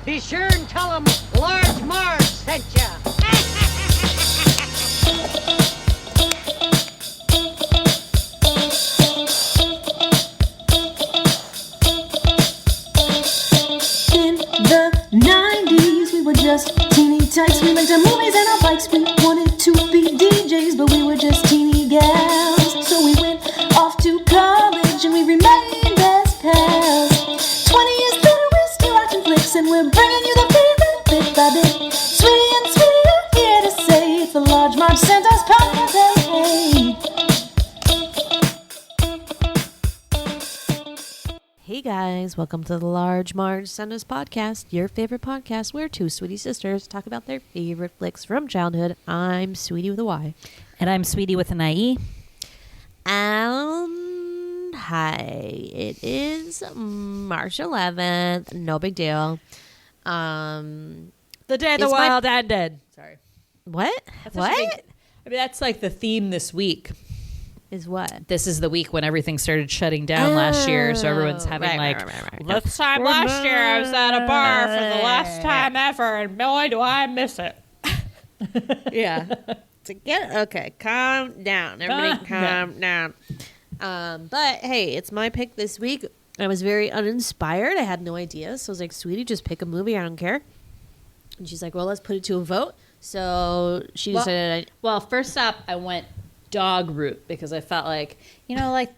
Be sure and tell them Large Marge sent ya. In the 90s, we were just teeny tykes. We went to movies and our bikes. We wanted to be DJs, but we were just teeny gals. So we went off to college and we remained best pals. 20 years later, we're still watching flicks and we're bringing you the favorite bit by bit. Sweety and Sweety are here to say it's the Large Marge Santa's podcast. Hey. Hey guys, welcome to the Large Marge Santa's podcast, your favorite podcast where two sweetie sisters talk about their favorite flicks from childhood. I'm Sweety with a Y. And I'm Sweety with an IE. Hi, it is March 11th. No big deal. The day the Is world ended. Sorry. What? That's What? I mean, that's like the theme this week. Is what? This is the week when everything started shutting down last year. So everyone's having right. this time last year I was at a bar for the last time ever. And boy, do I miss it. Yeah. Okay, calm down. Everybody calm down. But hey, it's my pick this week. I was very uninspired. I had no idea. So I was like, Sweetie, just pick a movie. I don't care. And she's like, well, let's put it to a vote. So she decided Well, first up, I went dog route because I felt like,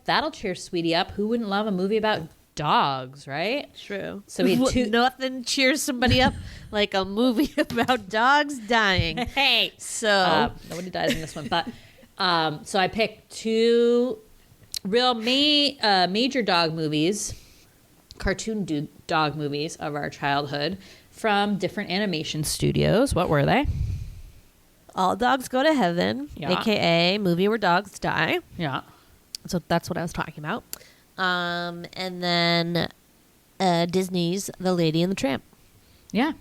that'll cheer Sweetie up. Who wouldn't love a movie about dogs, right? True. So we had two. Nothing cheers somebody up like a movie about dogs dying. Hey. So Nobody dies in this one. But so I picked two real major dog movies, cartoon dog movies of our childhood from different animation studios. What were they? All Dogs Go to Heaven, Yeah. a.k.a. movie where dogs die. Yeah. So that's what I was talking about. And then Disney's The Lady and the Tramp. Yeah.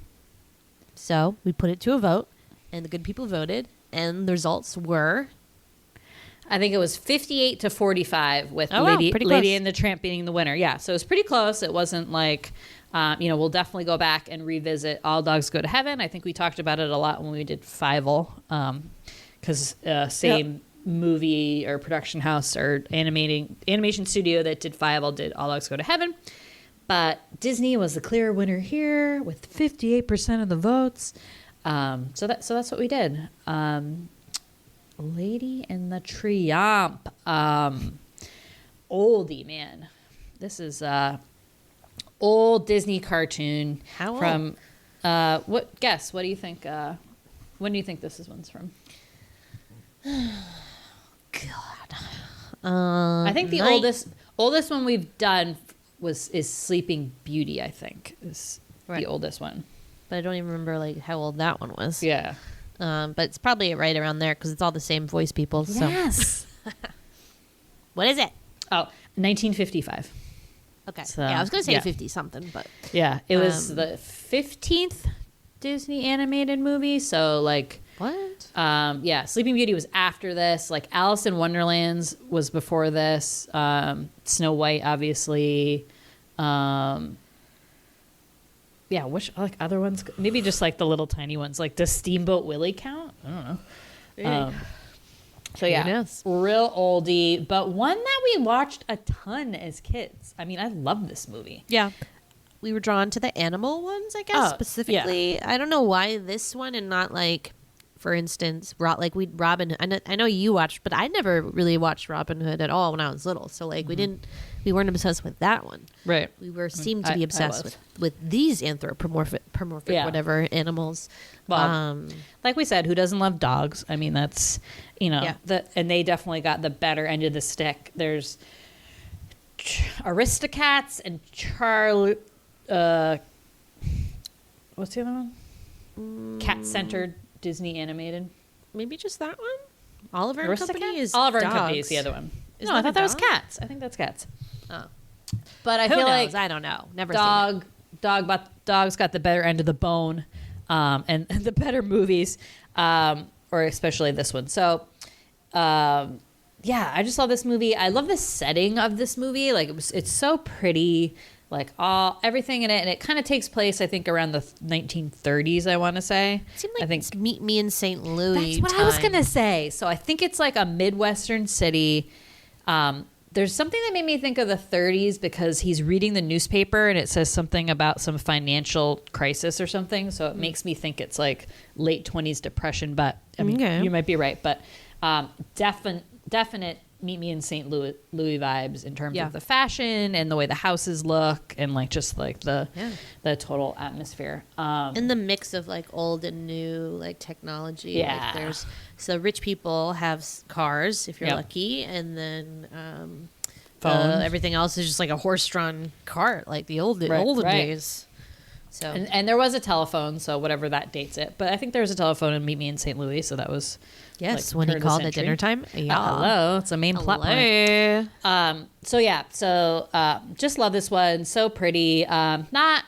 So we put it to a vote, and the good people voted, and the results were... I think it was 58 to 45 with Oh, wow, Lady pretty close. and the Tramp being the winner. Yeah. So it was pretty close. It wasn't like... we'll definitely go back and revisit All Dogs Go to Heaven. I think we talked about it a lot when we did Fievel, because same movie or production house or animation studio that did Fievel did All Dogs Go to Heaven. But Disney was the clear winner here with 58% of the votes. So that's what we did. Lady and the Tramp. Oldie, man. This is... old Disney cartoon. How old? From what do you think when do you think this one's from? God. I think the oldest one we've done is Sleeping Beauty, I think is Right. the oldest one. But I don't even remember like how old that one was. Yeah. But it's probably right around there because it's all the same voice people. So. Yes. What is it? Oh, 1955. Okay. So, yeah, I was going to say yeah. 50 something, but... Yeah, it was the 15th Disney animated movie, so like What? Sleeping Beauty was after this. Like Alice in Wonderlands was before this. Snow White, obviously. Which like other ones? Maybe just like the little tiny ones. Like does Steamboat Willie count? I don't know. So yeah, Who knows? real oldie, but one that we watched a ton as kids. I mean, I love this movie. Yeah. We were drawn to the animal ones, I guess, Oh, specifically. I don't know why this one and not like, for instance, Robin. I know you watched, but I never really watched Robin Hood at all when I was little. So like we weren't obsessed with that one. Right. We seemed to be I obsessed was. with these anthropomorphic whatever animals. Well, like we said, who doesn't love dogs? I mean, that's and they definitely got the better end of the stick. There's Aristocats and Charlie. What's the other one? Cat-centered Disney animated. Maybe just that one. Oliver and Company is Oliver and dogs. Company is the other one. Is No, I that a thought that was dog? cats. I think that's cats. Oh. But I Who feel knows? like I don't know. Never seen it. dogs got the better end of the bone, and the better movies, or especially this one. So, I just love this movie. I love the setting of this movie. Like it's so pretty. like everything in it, and it kind of takes place, I think, around the 1930s. I want to say. It seemed like I think it's Meet Me in St. Louis. that's what I was gonna say. So I think it's like a Midwestern city. There's something that made me think of the 30s because he's reading the newspaper and it says something about some financial crisis or something. So it makes me think it's like late 20s depression. But I mean, you might be right. But definite Meet Me in St. Louis vibes in terms of the fashion and the way the houses look and like just like the total atmosphere. And the mix of like old and new like technology. Yeah. Like so rich people have cars if you're lucky, and then Phones. everything else is just like a horse-drawn cart, like the olden days. So and there was a telephone, so whatever that dates it. But I think there was a telephone in Meet Me in St. Louis, so that was yes, like, when he turn of the called at century. dinner time. Yeah, Hello, it's a main plot point. So just love this one. So pretty. Not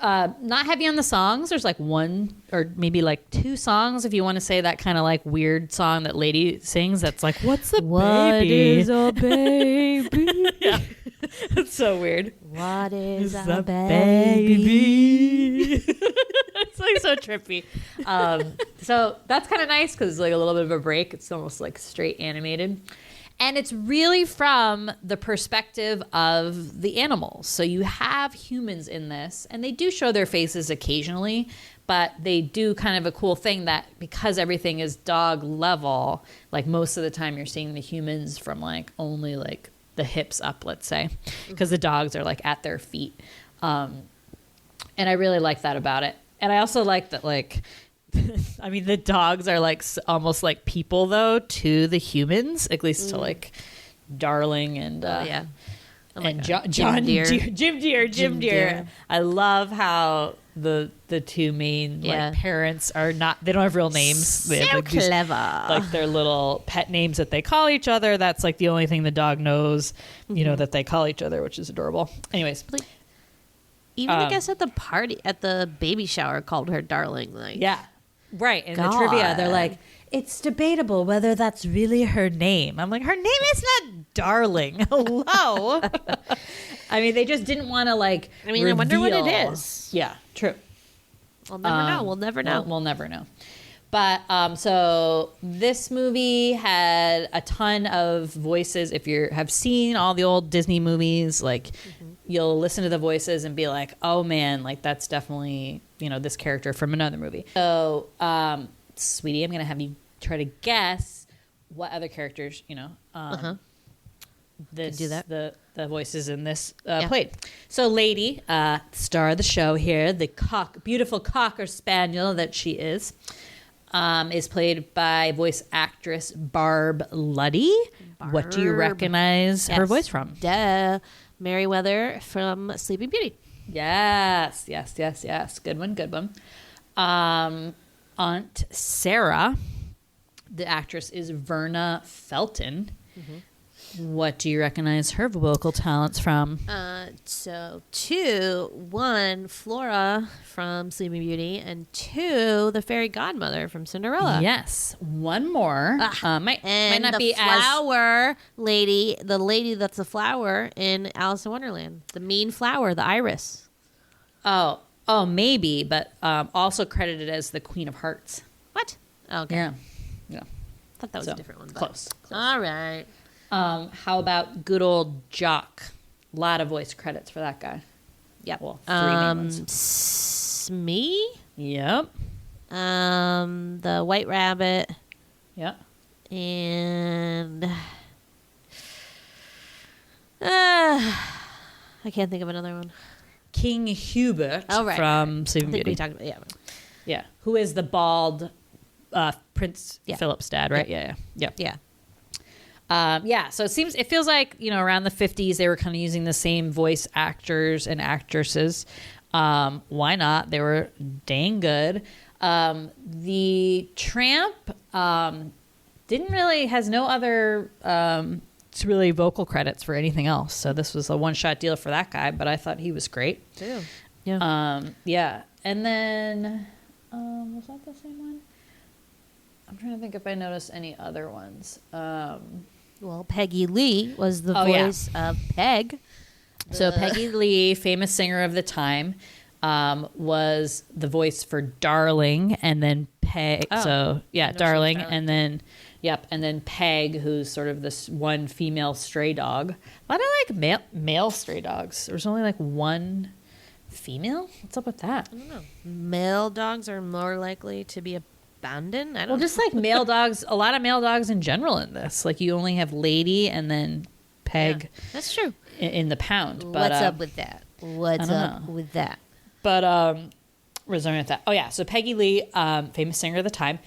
heavy on the songs. There's like one or maybe like two songs if you want to say that kind of like weird song that Lady sings. That's like, what's a baby? What is a baby? Yeah, that's so weird. What is It's a a baby? It's like so trippy. So that's kind of nice because it's like a little bit of a break. It's almost like straight animated. And it's really from the perspective of the animals. So you have humans in this, and they do show their faces occasionally, but they do kind of a cool thing that because everything is dog level, like most of the time you're seeing the humans from like only like the hips up, let's say, because the dogs are like at their feet. And I really like that about it. And I also like that, like, I mean, the dogs are like almost like people though to the humans, at least to like Darling and And Jim Deere. I love how the two main like parents are not, they don't have real names. They have, like, these, clever. like their little pet names that they call each other. That's like the only thing the dog knows, you know, that they call each other, which is adorable. Anyways. Even I guess at the party, at the baby shower, called her Darling. Like, yeah. Right. In the trivia, they're like, it's debatable whether that's really her name. I'm like, her name is not Darling. Hello. I mean, they just didn't want to like. I mean, I wonder what it is. Yeah, true. We'll never know. We'll never know. We'll never know. But so this movie had a ton of voices. If you have seen all the old Disney movies, like you'll listen to the voices and be like, oh man, like that's definitely, you know, this character from another movie. So, Sweetie, I'm going to have you try to guess what other characters, you know, do that. the voices in this played. So Lady, star of the show here, the beautiful cocker spaniel that she is played by voice actress Barb Luddy. What do you recognize her voice from? Meriwether from Sleeping Beauty. Yes. Good one. Aunt Sarah, the actress, is Verna Felton. What do you recognize her vocal talents from? So 1, Flora from Sleeping Beauty, and 2, the fairy godmother from Cinderella. Yes. One more. Might not the be flower lady, the lady that's the flower in Alice in Wonderland. The mean flower, the iris. Oh, maybe, but also credited as the Queen of Hearts. What? Oh, okay. Yeah. I thought that was a different one. But. Close. All right. How about good old Jock? A lot of voice credits for that guy. Yep. Well, 3 main ones. Smee? Yep. The White Rabbit. Yep. And I can't think of another one. King Hubert from Sleeping Beauty. We talked about Yeah. Who is the bald Prince Philip's dad, right? Yeah. So it feels like, you know, around the 50s they were kind of using the same voice actors and actresses. Why not? They were dang good. The Tramp has no other really vocal credits for anything else. So this was a one-shot deal for that guy, but I thought he was great. too. Yeah. And then was that the same one? I'm trying to think if I noticed any other ones. Well, Peggy Lee was the voice of Peg. So Peggy Lee, famous singer of the time, was the voice for Darling, and then Peg. Oh, So yeah, Darling, Darling. and then and then Peg, who's sort of this one female stray dog. A lot of like male stray dogs. There's only like one female. What's up with that? I don't know. Male dogs are more likely to be abandoned. I don't Well, know. just like male dogs, a lot of male dogs in general in this. Like you only have Lady and then Peg. Yeah, that's true. In the pound. But, What's up with that? What's I don't up with that? But resume with that. Oh yeah, so Peggy Lee, famous singer of the time,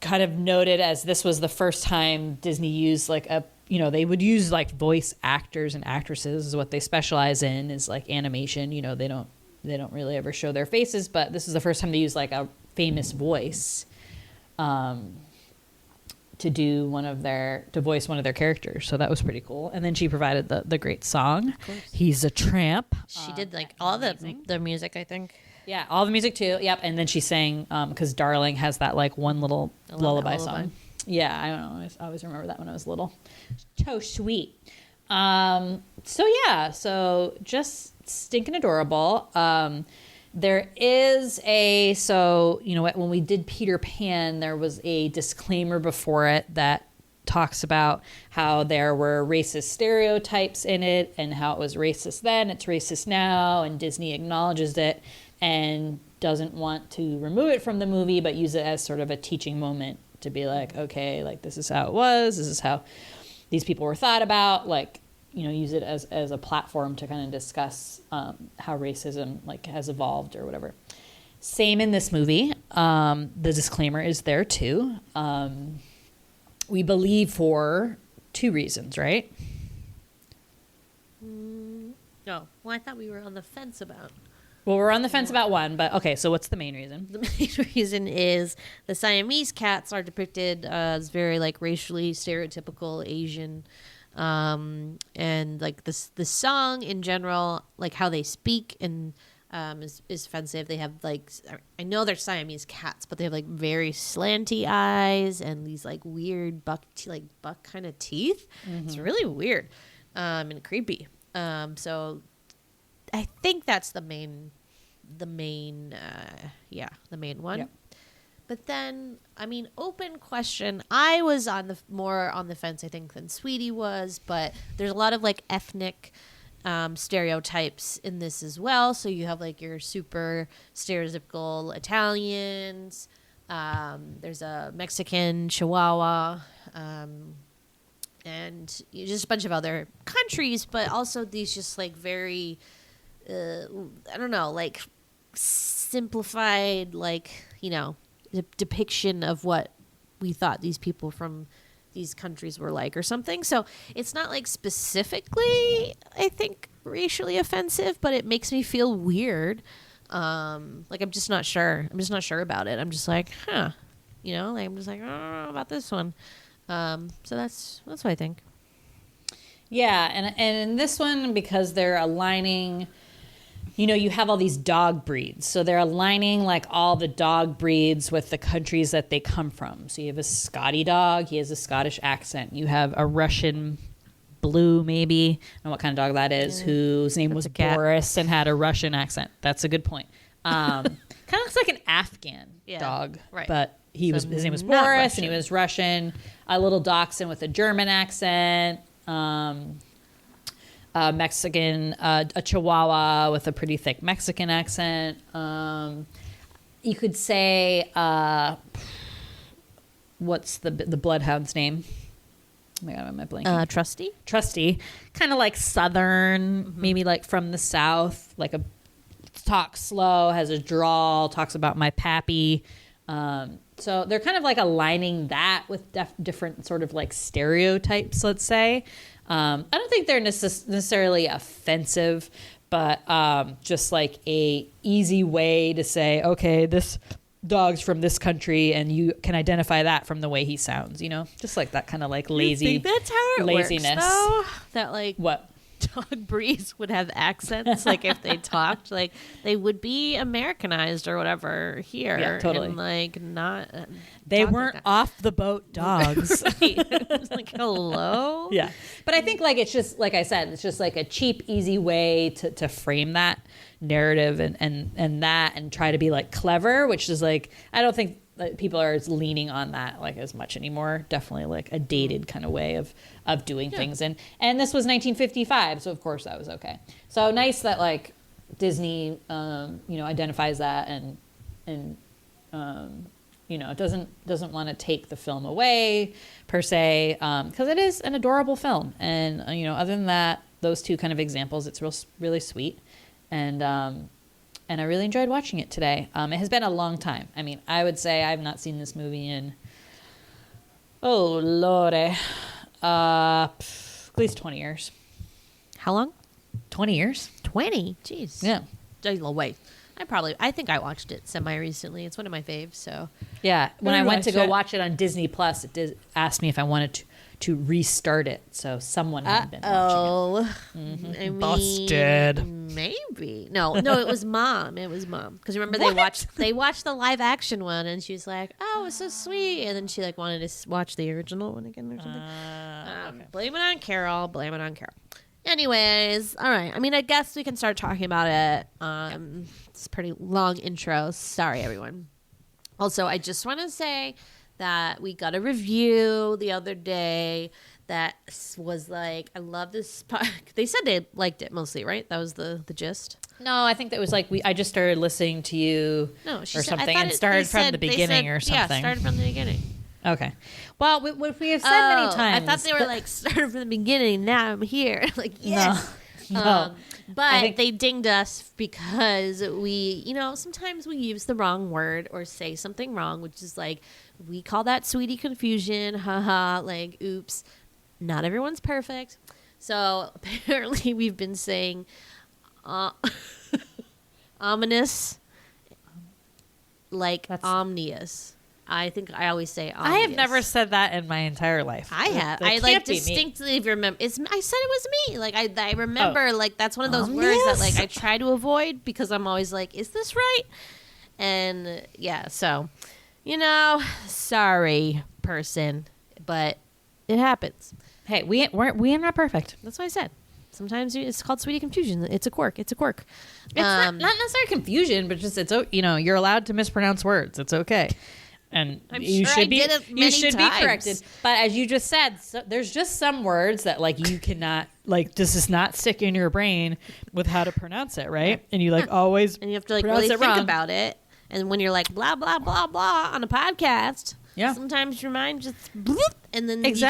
kind of noted as this was the first time Disney used like they would use like voice actors and actresses is what they specialize in, is like animation. They don't really ever show their faces, but this is the first time they use like a famous voice to voice one of their characters. So that was pretty cool. And then she provided the great song, He's a Tramp. She did like all the music, I think. Yeah, all the music too. Yep. And then she sang, because Darling has that like one little lullaby song. Yeah, I don't know. I always remember that when I was little. So sweet. So just stinking adorable. There is when we did Peter Pan, there was a disclaimer before it that talks about how there were racist stereotypes in it and how it was racist then, it's racist now, and Disney acknowledges it and doesn't want to remove it from the movie, but use it as sort of a teaching moment to be like, okay, like this is how it was, this is how these people were thought about, like, use it as a platform to kind of discuss how racism like has evolved or whatever. Same in this movie. The disclaimer is there too. We believe for 2 reasons, right? No. Well, I thought we were on the fence about. Well, we're on the fence about one, but okay, so what's the main reason? The main reason is the Siamese cats are depicted as very like racially stereotypical Asian. And like the song in general, like how they speak and is offensive. They have like, I know they're Siamese cats, but they have like very slanty eyes and these like weird buck kind of teeth. Mm-hmm. It's really weird and creepy. So I think that's the main one. Yep. But then, I mean, open question. I was more on the fence, I think, than Sweety was. But there's a lot of like ethnic stereotypes in this as well. So you have like your super stereotypical Italians. There's a Mexican Chihuahua, and just a bunch of other countries. But also these just like very, I don't know, like simplified, like the depiction of what we thought these people from these countries were like or something. So it's not like specifically, I think, racially offensive, but it makes me feel weird. Like I'm just not sure. I'm just not sure about it. I'm just like, like I'm just like, I don't know about this one. So that's what I think. Yeah, and in this one, because they're aligning, you have all these dog breeds. So they're aligning like all the dog breeds with the countries that they come from. So you have a Scotty dog. He has a Scottish accent. You have a Russian blue, maybe. I don't know what kind of dog that is, whose name was Boris and had a Russian accent. That's a good point. Kind of looks like an Afghan dog. Right. But his name was Boris Russian. And he was Russian. A little dachshund with a German accent. Mexican, a Chihuahua with a pretty thick Mexican accent. You could say, what's the bloodhound's name? Oh my God, am I blanking? Trusty. Trusty, kind of like Southern, maybe like from the South, like talks slow, has a drawl, talks about my pappy. So they're kind of like aligning that with different sort of like stereotypes, let's say. I don't think they're necessarily offensive, but just like a easy way to say, okay, this dog's from this country, and you can identify that from the way he sounds. Just like that kind of like lazy. You think that's how it laziness. Works, though? That like what? dog breeds would have accents, like if they talked, like they would be Americanized or whatever here. Yeah, totally. And like not. They talk weren't like that. off the boat dogs. Right. It's like, hello. Yeah. But I think like it's just like I said, it's just like a cheap, easy way to frame that narrative and that and try to be like clever, which is like I don't think that people are leaning on that like as much anymore. Definitely like a dated kind of way of doing things. And this was 1955, so of course that was okay. So nice that like Disney identifies that and doesn't want to take the film away per se, because it is an adorable film. And other than that, those two kind of examples, it's really sweet. And I really enjoyed watching it today. It has been a long time. I mean, I would say I've not seen this movie in, oh lordy, at least 20 years. How long? 20 years. 20. Jeez. Yeah. Oh, wait. I think I watched it semi-recently. It's one of my faves, so. Yeah. When I went to go it. watch it on Disney Plus, it asked me if I wanted to restart it. So someone had been watching it. I mean, Busted. Maybe. No, it was Mom. It was Mom. Because remember they watched the live action one, and she was like, "Oh, it's so sweet," and then she like wanted to watch the original one again or something. Okay. Blame it on Carol. Blame it on Carol. Anyways, all right. I mean, I guess we can start talking about it. It's a pretty long intro. Sorry, everyone. Also, I just want to say that we got a review the other day that was like, I love this. They said they liked it mostly, right? That was the gist. No, I think that was like I just started listening to you or something and started from the beginning or something. Yeah, started from the beginning. Okay. Well, what we have said many times. I thought they were like started from the beginning. Now I'm here. Like, yes. No. But they dinged us because we, sometimes we use the wrong word or say something wrong, which is like, we call that Sweety confusion. Haha. Like, oops. Not everyone's perfect. So apparently we've been saying ominous, like omnious. I think I always say obvious. I have never said that in my entire life. I have. That I like can't be me. distinctly remember. I said it was me. Like I remember. Like that's one of those words that like I try to avoid because I'm always like, is this right? And yeah, so sorry, person, but it happens. Hey, we are not perfect. That's what I said. Sometimes it's called Sweety confusion. It's a quirk. It's not necessarily confusion, but just you're allowed to mispronounce words. It's okay. And you should be corrected. But as you just said, there's just some words that like you cannot this does not stick in your brain with how to pronounce it, right? And you always and you have to really think about it. And when you're like blah blah blah blah on a podcast, sometimes your mind just bloop, and then it's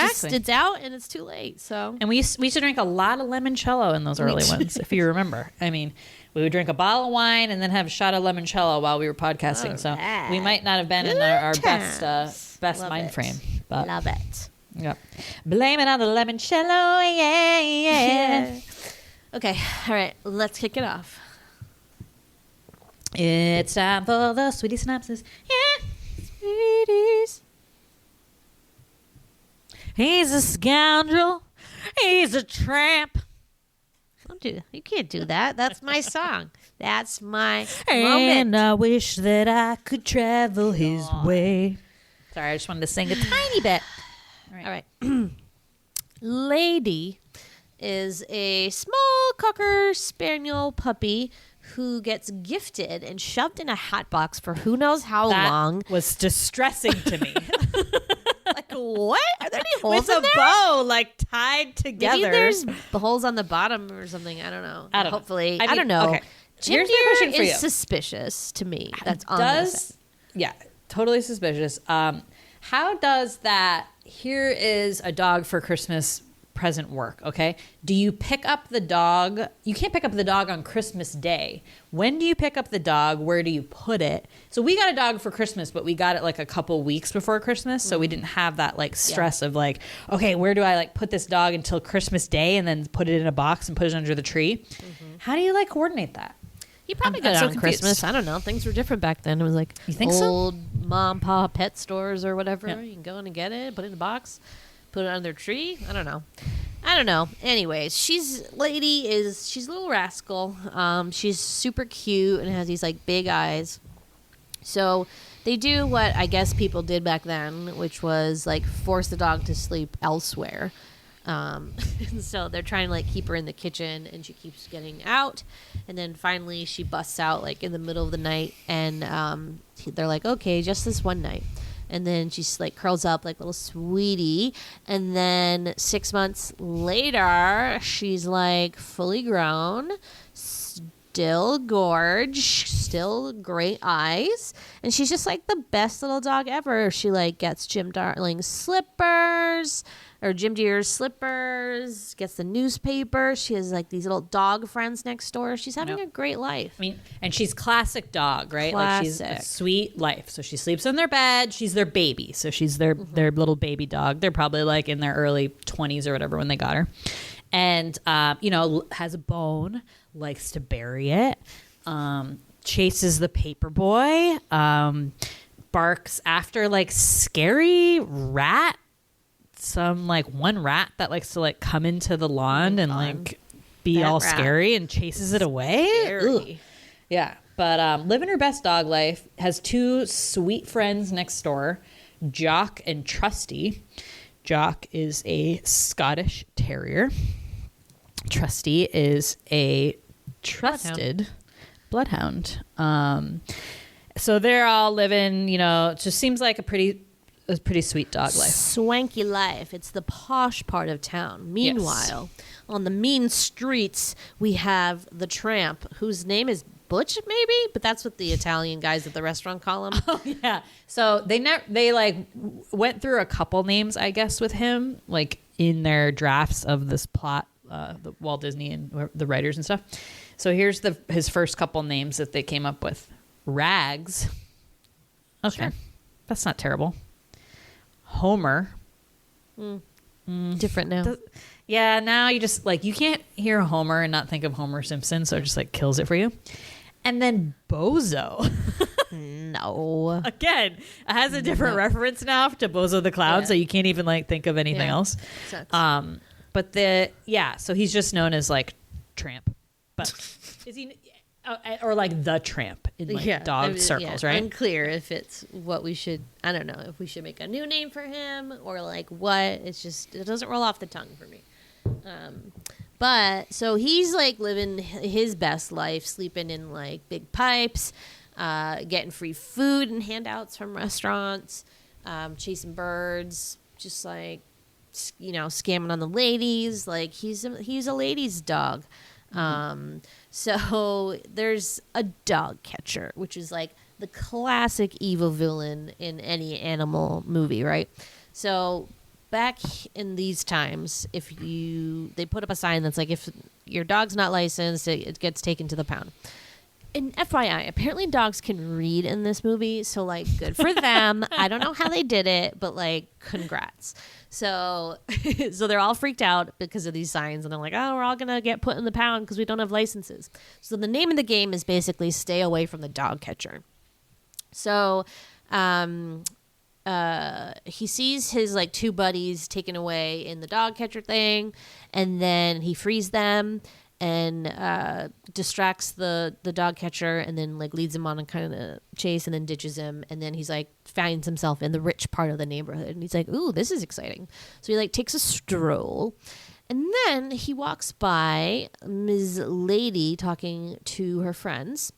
out and it's too late. So and we used to drink a lot of limoncello in those early ones, if you remember. I mean, we would drink a bottle of wine and then have a shot of limoncello while we were podcasting. So we might not have been in our best mind frame. But love it. Yep. Blame it on the limoncello. Yeah. Okay. All right. Let's kick it off. It's time for the Sweety synopsis. Yeah. Sweeties. He's a scoundrel. He's a tramp. You can't do that. That's my song. That's my and moment. I wish that I could travel his way. Sorry, I just wanted to sing a tiny bit. All right. Lady is a small cocker spaniel puppy who gets gifted and shoved in a hot box for who knows how long. Was distressing to me. Like, what? Are there any holes with in there? a bow tied together? Maybe there's holes on the bottom or something. I don't know. Hopefully. I don't know. Okay. Here's my question for you. Suspicious to me. That's ominous. Yeah, totally suspicious. How does that here is a dog for Christmas present work, okay? Do you pick up the dog? You can't pick up the dog on Christmas Day. When do you pick up the dog? Where do you put it? So we got a dog for Christmas, but we got it a couple weeks before Christmas, so we didn't have that stress of okay, where do I put this dog until Christmas Day and then put it in a box and put it under the tree? Mm-hmm. How do you coordinate that? You probably got it on Christmas. I don't know. Things were different back then. It was you think old mom, pop pet stores or whatever. Yeah. You can go in and get it, put it in a box, put it under their tree. I don't know. I don't know. Anyways, she's a little rascal. She's super cute and has these like big eyes. So they do what I guess people did back then, which was like force the dog to sleep elsewhere. So they're trying to like keep her in the kitchen, and she keeps getting out, and then finally she busts out like in the middle of the night, and they're like, okay, just this one night. And then she's like curls up like little Sweety, and then 6 months later she's like fully grown, still gorge, still great eyes, and she's just like the best little dog ever. She like gets Jim Deer's slippers, gets the newspaper. She has like these little dog friends next door. She's having a great life. I mean, and she's classic dog, right? Like she's a sweet life. So she sleeps in their bed. She's their baby. So she's their little baby dog. They're probably like in their early 20s or whatever when they got her. And, has a bone, likes to bury it, chases the paper boy, barks after like scary rat. Some like one rat that likes to like come into the lawn and like be that all rat. Scary and chases it away. Yeah. But living her best dog life, has 2 sweet friends next door, Jock and Trusty. Jock is a Scottish Terrier. Trusty is a trusted bloodhound. So they're all living, it just seems like a pretty sweet dog life. Swanky life. It's the posh part of town. Meanwhile, on the mean streets, we have the Tramp, whose name is Butch, maybe? But that's what the Italian guys at the restaurant call him. Oh, yeah. So they like went through a couple names, I guess, with him, like in their drafts of this plot, the Walt Disney and the writers and stuff. So here's his first couple names that they came up with. Rags. Okay. Sure. That's not terrible. Homer. Different now. Now you just like, you can't hear Homer and not think of Homer Simpson, so it just like kills it for you. And then Bozo. No. Again, it has a different reference now to Bozo the Clown, so you can't even like think of anything else. Sucks. But so he's just known as like Tramp. But is he or like the Tramp in like dog circles, right? Unclear if it's what we should. I don't know if we should make a new name for him or like what. It's just, it doesn't roll off the tongue for me. But so he's like living his best life, sleeping in like big pipes, getting free food and handouts from restaurants, chasing birds, just like scamming on the ladies. Like he's a ladies' dog. So there's a dog catcher, which is like the classic evil villain in any animal movie, right? So back in these times, they put up a sign that's like, if your dog's not licensed, it gets taken to the pound. And FYI, apparently dogs can read in this movie, so like good for them. I don't know how they did it, but like congrats. So they're all freaked out because of these signs, and they're like, oh, we're all gonna get put in the pound because we don't have licenses. So the name of the game is basically stay away from the dog catcher. So he sees his like 2 buddies taken away in the dog catcher thing, and then he frees them and distracts the dog catcher, and then like leads him on a kind of chase, and then ditches him, and then he's like finds himself in the rich part of the neighborhood, and he's like, ooh, this is exciting. So he like takes a stroll, and then he walks by Ms. Lady talking to her friends,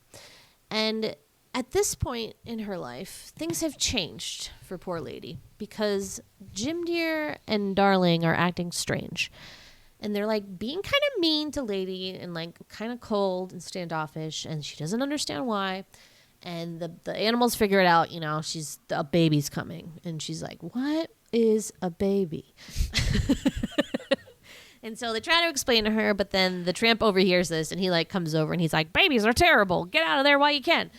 and at this point in her life, things have changed for poor Lady, because Jim Deer and Darling are acting strange. And they're like being kind of mean to Lady and like kind of cold and standoffish, and she doesn't understand why. And the animals figure it out, a baby's coming. And she's like, what is a baby? And so they try to explain to her, but then the Tramp overhears this, and he like comes over and he's like, babies are terrible. Get out of there while you can.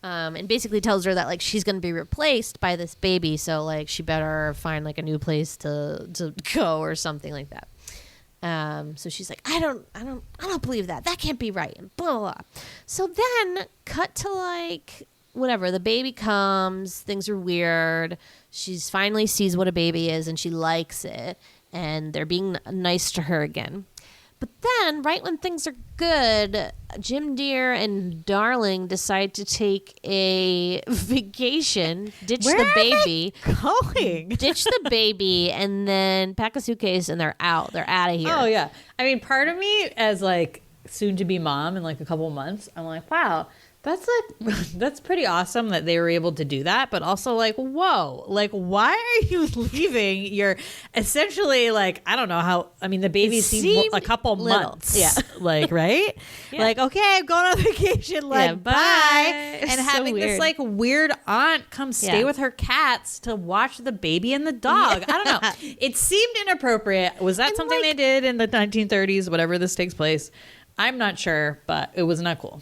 And basically tells her that like she's going to be replaced by this baby. So like she better find like a new place to go or something like that. So she's like, I don't believe that. That can't be right. And blah, blah, blah. So then cut to like, whatever. The baby comes. Things are weird. She's finally sees what a baby is, and she likes it. and they're being nice to her again. But then, right when things are good, Jim Deere and Darling decide to take a vacation, ditch the baby. Going. Ditch the baby, and then pack a suitcase, and they're out. They're out of here. Oh, yeah. I mean, part of me, as like soon-to-be mom in like a couple of months, I'm like, wow, that's pretty awesome that they were able to do that. But also like, whoa, like, why are you leaving? You're essentially like, I don't know how, I mean, the baby seemed a couple little. months. Yeah. Like, right? Yeah. Like, okay, I'm going on vacation. Like, Yeah, bye. bye. And So having this weird. like weird aunt come stay Yeah. with her cats to watch the baby and the dog. I don't know. It seemed inappropriate. Was that And, something like- they did in the 1930s, whatever this takes place? I'm not sure, but it was not cool.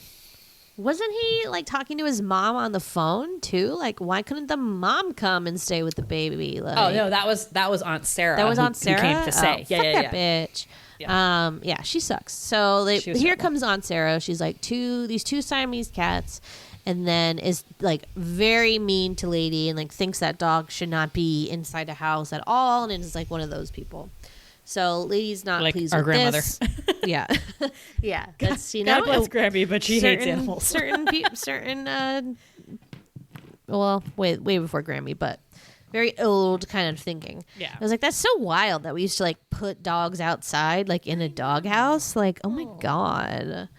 Wasn't he like talking to his mom on the phone too? Like, why couldn't the mom come and stay with the baby? Like, Oh no, that was Aunt Sarah. that was who- Aunt Sarah. who came to say, Fuck that bitch. Yeah. Yeah, she sucks. So She was here terrible. comes Aunt Sarah. She's like these two Siamese cats, and then is like very mean to Lady and like thinks that dog should not be inside a house at all, and is like one of those people. So Lady's not Like pleased our with grandmother. this. Yeah, yeah. That's God bless Grammy, but she hates certain- animals. Well, way before Grammy, but very old kind of thinking. Yeah. I was like, that's so wild that we used to like put dogs outside, like in a doghouse. Like, oh my God.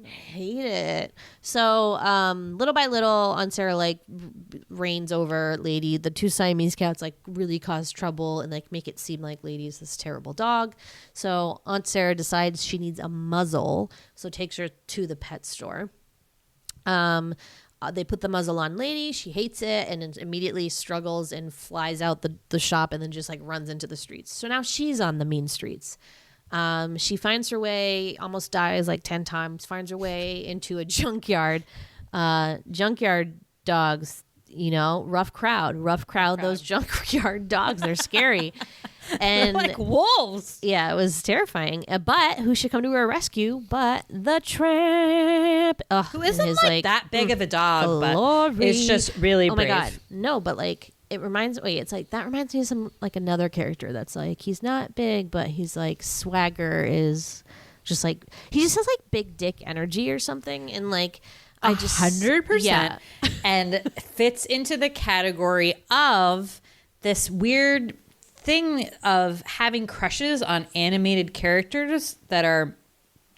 Hate it. So, little by little, Aunt Sarah like reigns over Lady. The two Siamese cats like really cause trouble and like make it seem like Lady's this terrible dog. So Aunt Sarah decides she needs a muzzle, so takes her to the pet store. They put the muzzle on Lady. She hates it and then immediately struggles and flies out the shop and then just like runs into the streets. So now she's on the mean streets. She finds her way, almost dies like 10 times, finds her way into a junkyard. Junkyard dogs, you know, rough crowd. Those junkyard dogs, they're scary. And like wolves. yeah, it was terrifying. But who should come to her rescue but the Tramp? Ugh, Who isn't and his, like that big of a dog, but glory. it's just really Oh brave. my God. No, but like it reminds me of some like another character that's like he's not big, but he's like swagger is just like he just has like big dick energy or something, and like I just 100%, yeah. and fits into the category of this weird thing of having crushes on animated characters that are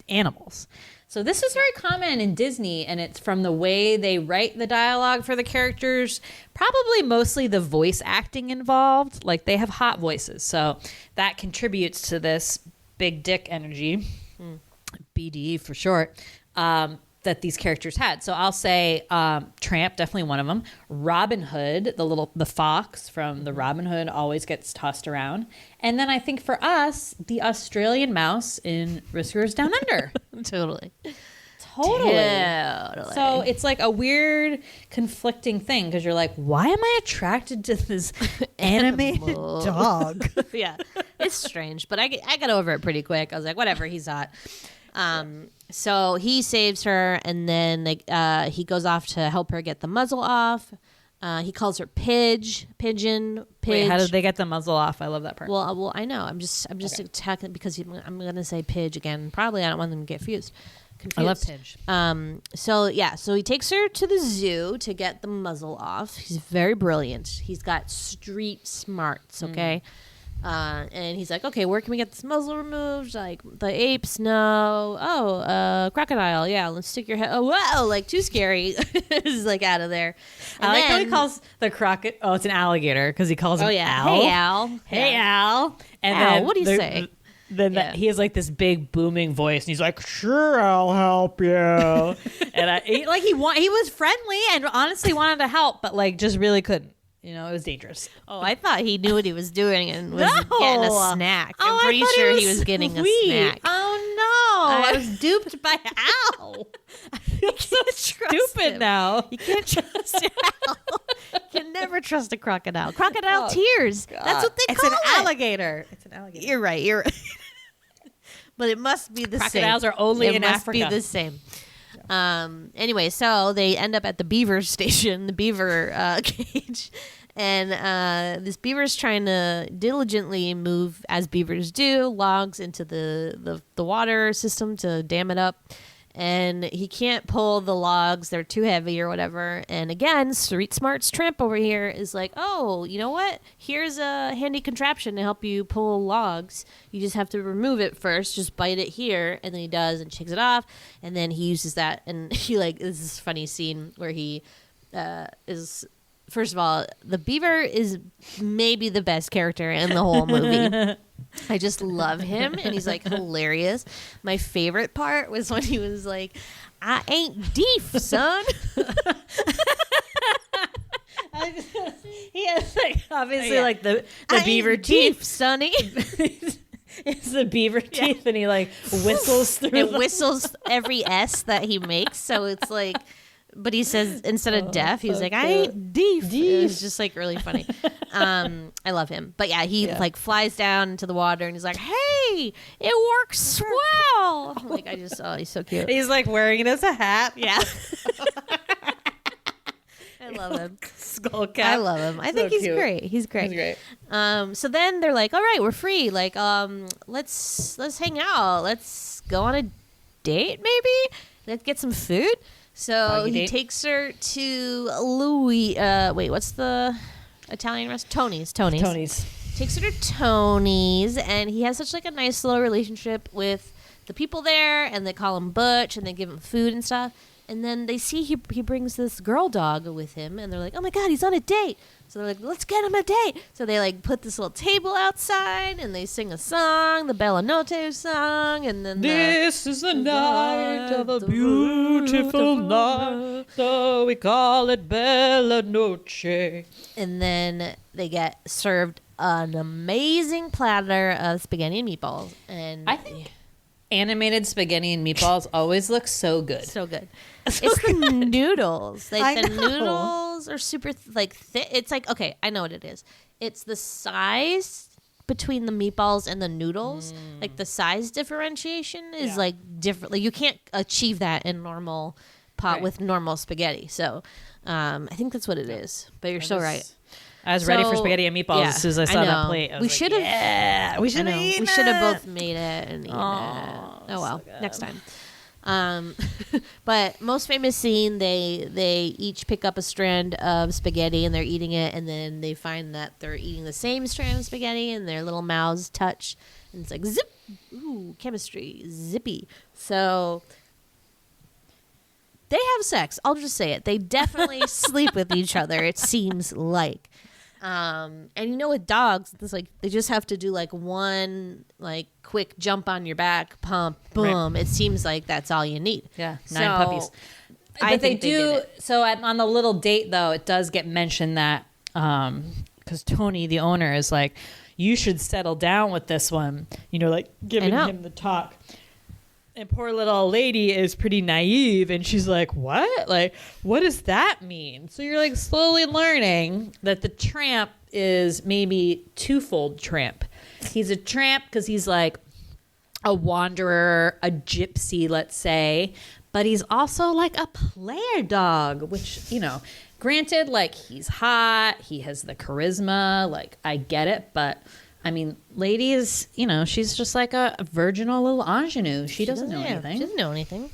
animals. So this is very common in Disney, and it's from the way they write the dialogue for the characters, probably mostly the voice acting involved. Like they have hot voices, so that contributes to this big dick energy, BD for short, that these characters had. So I'll say Tramp, definitely one of them. Robin Hood, the fox from the Robin Hood, always gets tossed around. And then I think for us, the Australian mouse in Whiskers Down Under. Totally. Totally. Totally. So it's like a weird conflicting thing because you're like, why am I attracted to this animated dog? Yeah, it's strange, but I got over it pretty quick. I was like, whatever, he's hot. So he saves her, and then he goes off to help her get the muzzle off. He calls her Pigeon. Wait, how did they get the muzzle off? I love that part. Well, I know. I'm just attacking because I'm gonna say Pidge again. Probably I don't want them to get confused. I love Pidge. So he takes her to the zoo to get the muzzle off. He's very brilliant. He's got street smarts. Okay. And he's like, okay, where can we get this muzzle removed? Like the apes, no. Oh, crocodile, yeah. Let's stick your head. Oh, whoa, like too scary. He's like out of there. And I like how he then- calls the crocodile. Oh, it's an alligator because he calls him Oh yeah, Al. hey Al, Hey, Yeah. Al. And Al, then what do you say? Then Yeah. he has like this big booming voice, and he's like, "Sure, I'll help you." And he was friendly and honestly wanted to help, but like just really couldn't. You know, it was dangerous. Oh, I thought he knew what he was doing and was No. getting a snack. Oh, I'm I pretty thought sure it he was getting a sweet. snack. Oh no! I was duped by Al. I'm so stupid him. now. You can't trust Al. You can never trust a crocodile. Crocodile Oh, tears. That's what they It's call an it. alligator. It's an alligator. You're right. But it must be the same. Crocodiles are only it in must Africa. be the same. Anyway, so they end up at the beaver station, the beaver cage, And this beaver's trying to diligently move, as beavers do, logs into the water system to dam it up. And he can't pull the logs. They're too heavy or whatever. And again, Street Smart's Tramp over here is like, oh, you know what? Here's a handy contraption to help you pull logs. You just have to remove it first. Just bite it here. And then he does and shakes it off. And then he uses that. And he this is a funny scene where he is... First of all, the beaver is maybe the best character in the whole movie. I just love him, and he's like hilarious. My favorite part was when he was like, "I ain't deef, son." He has obviously the I beaver ain't teeth. deef, sonny. It's the beaver teeth, and he whistles through. It whistles every S that he makes, so it's like. But he says instead of deaf, he's like, "I ain't deef." It's just really funny. I love him. But yeah, he flies down into the water and he's like, "Hey, it works swell." He's so cute. He's wearing it as a hat. Yeah. I love him. Skull cap. I love him. I think he's cute. great. He's great. He's great. So then they're like, "All right, we're free. Let's hang out. Let's go on a date, maybe. Let's get some food." So he takes her to Louis. What's the Italian restaurant? Tony's. Takes her to Tony's, and he has such a nice little relationship with the people there, and they call him Butch, and they give him food and stuff. And then they see he brings this girl dog with him, and they're like, "Oh my God, he's on a date!" So they're like, "Let's get him a date." So they put this little table outside, and they sing a song, the Bella Notte song, and then this is the night of a beautiful night, so we call it Bella Notte. And then they get served an amazing platter of spaghetti and meatballs, and I think animated spaghetti and meatballs always look so good. So good. It's the noodles. The noodles are super thick. It's okay, I know what it is. It's the size between the meatballs and the noodles. The size differentiation is different. You can't achieve that in normal pot with normal spaghetti. So I think that's what it is. But you're so right. I was ready for spaghetti and meatballs as soon as I saw that plate. We should have. Yeah, we should have. We should have both made it and eaten it. Oh well, so next time. But most famous scene, they each pick up a strand of spaghetti and they're eating it, and then they find that they're eating the same strand of spaghetti, and their little mouths touch, and it's zip. Ooh, chemistry, zippy. So they have sex. I'll just say it. They definitely sleep with each other. It seems like. And with dogs, it's they just have to do one quick jump on your back, pump, boom. Right. It seems like that's all you need. Yeah, 9 puppies. But they do. So on the little date, though, it does get mentioned that because Tony, the owner, is like, "You should settle down with this one." Giving him the talk. And poor little lady is pretty naive, and she's like, "What? What does that mean?" So you're slowly learning that the tramp is maybe twofold tramp. He's a tramp because he's a wanderer, a gypsy, let's say, but he's also a player dog, which, granted, he's hot, he has the charisma, I get it, but I mean, lady is, she's just a virginal little ingenue. She doesn't know anything. She doesn't know anything.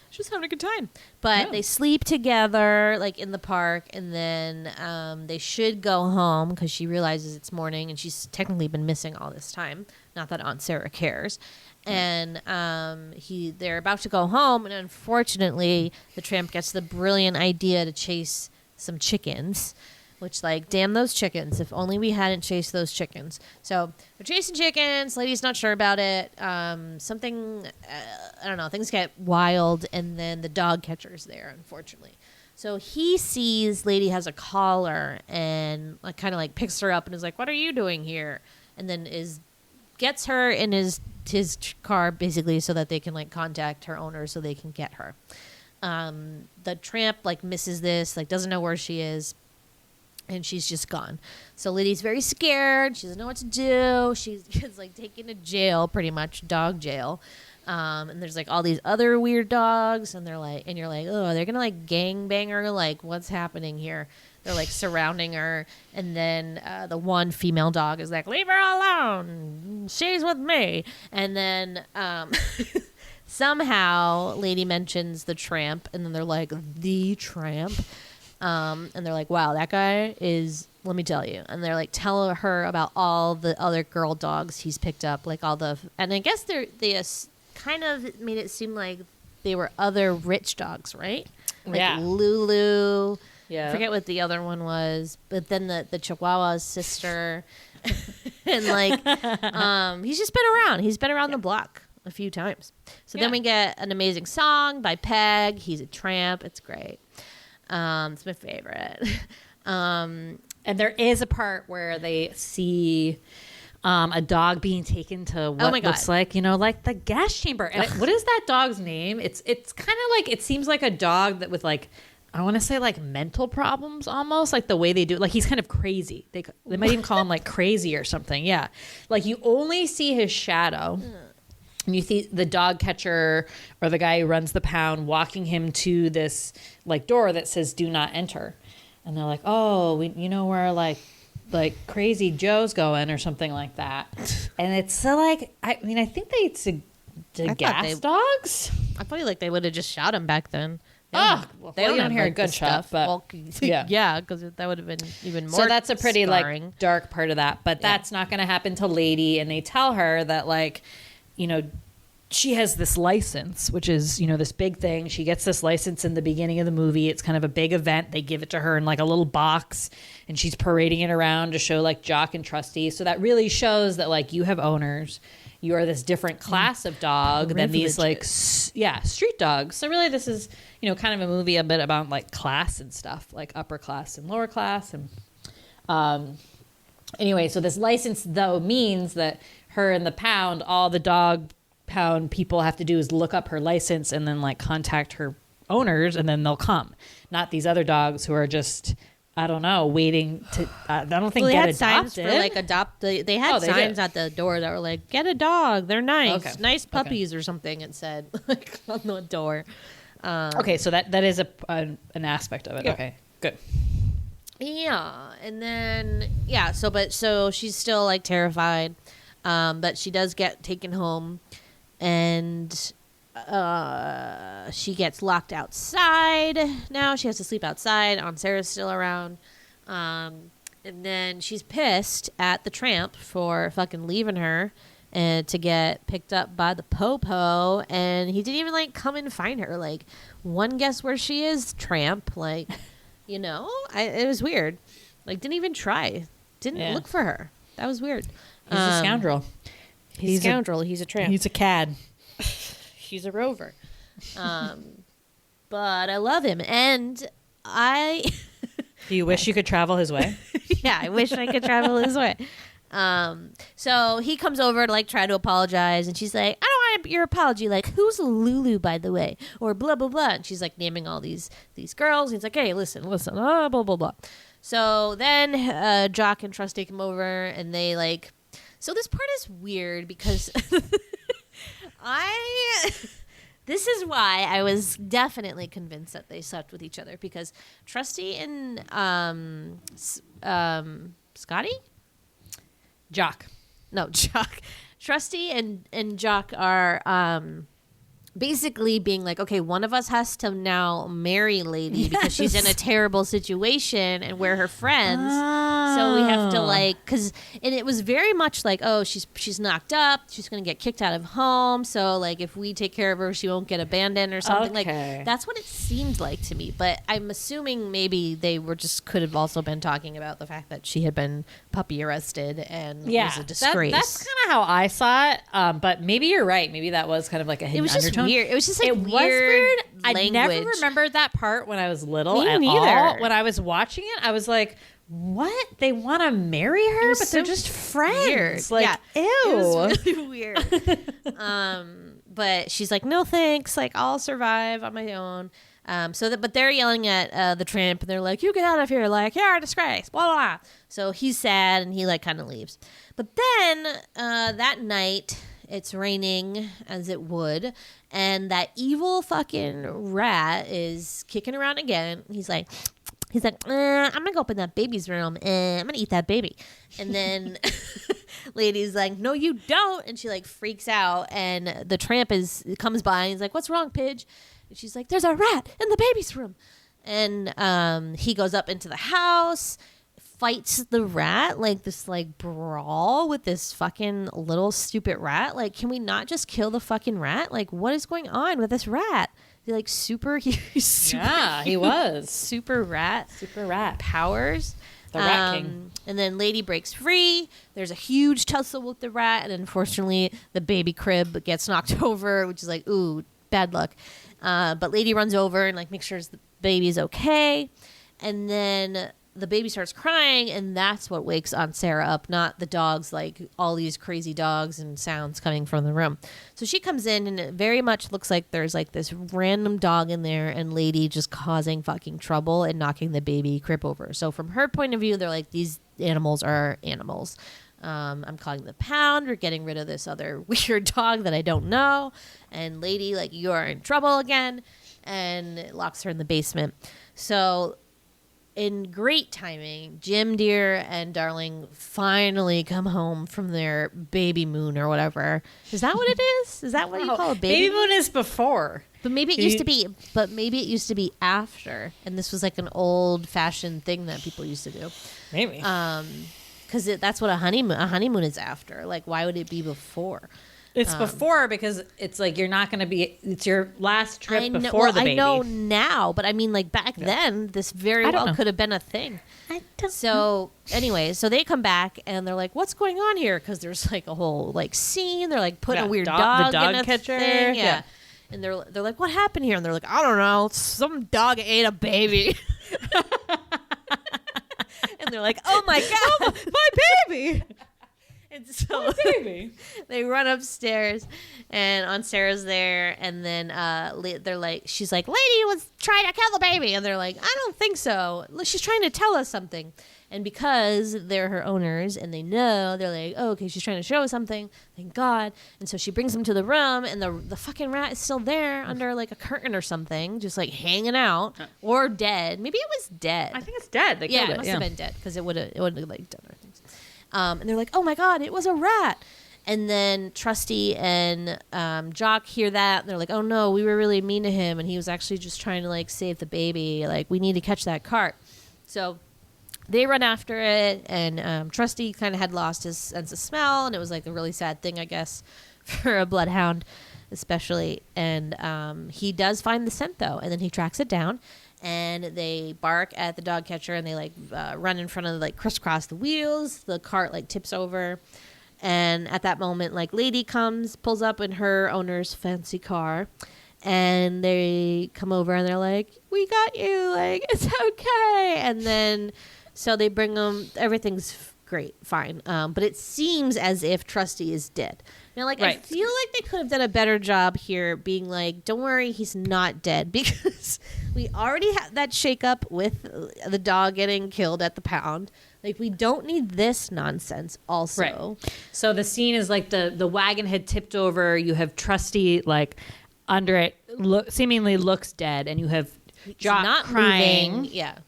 She's having a good time. But they sleep together, in the park, and then they should go home because she realizes it's morning, and she's technically been missing all this time. Not that Aunt Sarah cares. And they're about to go home, and unfortunately, the tramp gets the brilliant idea to chase some chickens. Which, damn those chickens. If only we hadn't chased those chickens. So, they're chasing chickens. Lady's not sure about it. I don't know. Things get wild. And then the dog catcher's there, unfortunately. So, he sees Lady has a collar and, kind of, picks her up and is like, "What are you doing here?" And then gets her in his car, basically, so that they can, contact her owner so they can get her. The tramp, misses this, doesn't know where she is. And she's just gone. So Liddy's very scared. She doesn't know what to do. She's taken to jail, pretty much, dog jail. And there's like all these other weird dogs, and you're like, oh, they're gonna like gangbang her. Like, what's happening here? They're like surrounding her, and then the one female dog is like, leave her alone. She's with me. And then somehow Lady mentions the Tramp, and then they're like, the Tramp. And they're like, wow, that guy is, let me tell you. And they're like, tell her about all the other girl dogs he's picked up, like all the, and I guess they kind of made it seem like they were other rich dogs, right? Like Lulu. Yeah. I forget what the other one was, but then the Chihuahua's sister. And like, he's just been around. He's been around the block a few times. So then we get an amazing song by Peg. He's a Tramp. It's great. It's my favorite. And there is a part where they see a dog being taken to what looks like, like the gas chamber. And what is that dog's name? It's kind of like, it seems like a dog that with like, I want to say like mental problems almost, like the way they do it. Like he's kind of crazy. They might even call him like crazy or something. Yeah. Like you only see his shadow. And you see the dog catcher or the guy who runs the pound walking him to this like door that says do not enter. And they're like, oh, we know where like crazy Joe's going or something like that. And it's so like, I think they gas dogs. I feel like they would have just shot him back then. They don't hear a gunshot, but yeah, because that would have been even more. So that's a pretty scarring. like dark part of that, but that's not going to happen to Lady. And they tell her that like, she has this license, which is, this big thing. She gets this license in the beginning of the movie. It's kind of a big event. They give it to her in like a little box, and she's parading it around to show like Jock and Trusty. So that really shows that like you have owners. You are this different class of dog than these like, street dogs. So really this is, kind of a movie a bit about like class and stuff, like upper class and lower class. And anyway, so this license though means that her and the pound, all the dog pound people have to do is look up her license and then like contact her owners, and then they'll come. Not these other dogs who are just, I don't know, waiting to, I don't think, they get had adopted. Signs for like adopt. They had signs at the door that were like, get a dog. They're nice. Nice puppies or something, it said like on the door. Okay, so that is an aspect of it. Yeah. Okay, good. Yeah, and then so she's still like terrified, but she does get taken home, and she gets locked outside. Now she has to sleep outside. Aunt Sarah's still around, and then she's pissed at the Tramp for fucking leaving her and to get picked up by the Popo, and he didn't even like come and find her. Like, one guess where she is, Tramp. Like, it was weird. Like, didn't even try. Didn't look for her. That was weird. He's a scoundrel. He's a scoundrel. He's a Tramp. He's a cad. He's a rover. But I love him, and Do you wish you could travel his way? Yeah, I wish I could travel his way. So he comes over to like try to apologize, and she's like, I don't want your apology. Like, who's Lulu, by the way? Or blah, blah, blah. And she's like naming all these girls. And he's like, hey, listen, blah, blah, blah. So then Jock and Trusty come over, and they like, so this part is weird because this is why I was definitely convinced that they slept with each other, because Trusty and Scotty? Jock. No, Jock. Trusty and Jock are basically being like, okay, one of us has to now marry Lady because she's in a terrible situation and we're her friends. So we have to like, and it was very much like, oh, she's knocked up. She's going to get kicked out of home. So like, if we take care of her, she won't get abandoned or something. Okay. Like, that's what it seemed like to me. But I'm assuming maybe they could have also been talking about the fact that she had been puppy arrested and was a disgrace. That's kind of how I saw it. But maybe you're right. Maybe that was kind of like a hidden undertone. Weird. It was just like weird language. I never remembered that part when I was little. Me at neither. all. When I was watching it, I was like, "What? They want to marry her, but they're just friends." Weird. Like, ew. It was really weird. But she's like, "No thanks. Like, I'll survive on my own." But they're yelling at the Tramp, and they're like, "You get out of here! Like, you're a disgrace!" Blah blah blah. So he's sad, and he like kind of leaves. But then that night, It's raining as it would. And that evil fucking rat is kicking around again. He's like, I'm going to go up in that baby's room and I'm going to eat that baby. And then lady's like, no, you don't. And she like freaks out. And the tramp comes by and he's like, what's wrong, Pidge? And she's like, there's a rat in the baby's room. And he goes up into the house, fights the rat, like this like brawl with this fucking little stupid rat. Like, can we not just kill the fucking rat? Like, what is going on with this rat? He like he's super Yeah, he was. super rat powers. The Rat King. And then lady breaks free. There's a huge tussle with the rat, and unfortunately the baby crib gets knocked over, which is like, ooh, bad luck. But lady runs over and like makes sure the baby's okay. And then the baby starts crying, and that's what wakes Aunt Sarah up, not the dogs, like all these crazy dogs and sounds coming from the room. So she comes in, and it very much looks like there's like this random dog in there and lady just causing fucking trouble and knocking the baby crib over. So from her point of view, they're like, these animals are animals. I'm calling the pound. We're getting rid of this other weird dog that I don't know. And lady, like, you are in trouble again. And it locks her in the basement. So in great timing, Jim Deer and Darling finally come home from their baby moon or whatever. Is that what it is? Is that what you call a baby moon? Baby moon is before. But maybe it used to be. But maybe it used to be after, and this was like an old-fashioned thing that people used to do. Maybe. Because that's what a honeymoon is after. Like, why would it be before? It's before because it's like you're not going to be. It's your last trip before the baby. I know now, but I mean, like back then, this very well could have been a thing. So anyway, so they come back and they're like, "What's going on here?" Because there's like a whole like scene. They're like putting a weird dog in a catcher thing. Yeah. And they're like, "What happened here?" And they're like, "I don't know. Some dog ate a baby." And they're like, "Oh my god, my baby!" And so they run upstairs, and Aunt Sarah's there, and then they're like, she's like, "Lady was trying to kill the baby," and they're like, "I don't think so. Look, she's trying to tell us something." And because they're her owners and they know, they're like, "Oh, okay, she's trying to show us something. Thank God." And so she brings them to the room, and the fucking rat is still there under like a curtain or something, just like hanging out or dead. Maybe it was dead. I think it's dead. They killed it must have been dead because it would have like done other things. And they're like, "Oh my God, it was a rat." And then Trusty and Jock hear that. And they're like, "Oh no, we were really mean to him. And he was actually just trying to like save the baby. Like, we need to catch that cart." So they run after it. And Trusty kind of had lost his sense of smell. And it was like a really sad thing, I guess, for a bloodhound especially. And he does find the scent though. And then he tracks it down. And they bark at the dog catcher, and they like run in front of like crisscross the wheels. The cart like tips over, and at that moment, like lady pulls up in her owner's fancy car, and they come over and they're like, "We got you, like it's okay." And then so they bring them. Everything's great, fine. But it seems as if Trusty is dead. Now, like, I feel like they could have done a better job here being like, "Don't worry, he's not dead," because we already had that shakeup with the dog getting killed at the pound. Like, we don't need this nonsense also. Right. So the scene is like the wagon had tipped over. You have Trusty, like, under it, seemingly looks dead, and you have Jock not crying. moving. Yeah.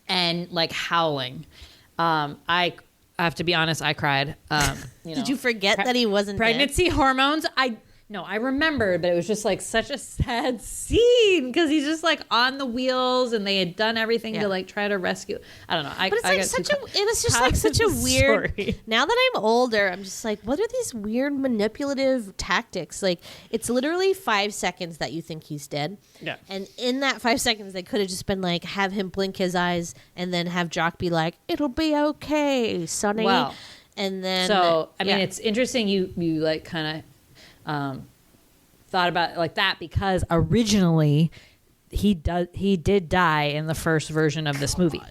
And, like, howling. I have to be honest, I cried. Did you forget that he wasn't pregnancy dead? Hormones? I remembered, but it was just like such a sad scene because he's just like on the wheels, and they had done everything to like try to rescue. I don't know. But it's like it was just like such a weird. Story. Now that I'm older, I'm just like, what are these weird manipulative tactics? Like, it's literally 5 seconds that you think he's dead. Yeah. And in that 5 seconds, they could have just been like, have him blink his eyes, and then have Jock be like, "It'll be okay, Sonny." Well, and then I mean, it's interesting. You like kind of. Thought about it like that because originally he did die in the first version of this movie.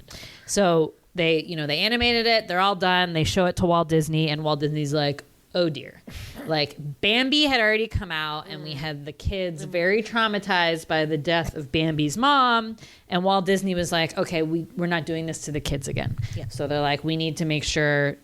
So they animated it, they're all done, they show it to Walt Disney, and Walt Disney's like, "Oh dear." Like, Bambi had already come out, and we had the kids very traumatized by the death of Bambi's mom, and Walt Disney was like, "Okay, we're not doing this to the kids again." Yeah. So they're like, "We need to make sure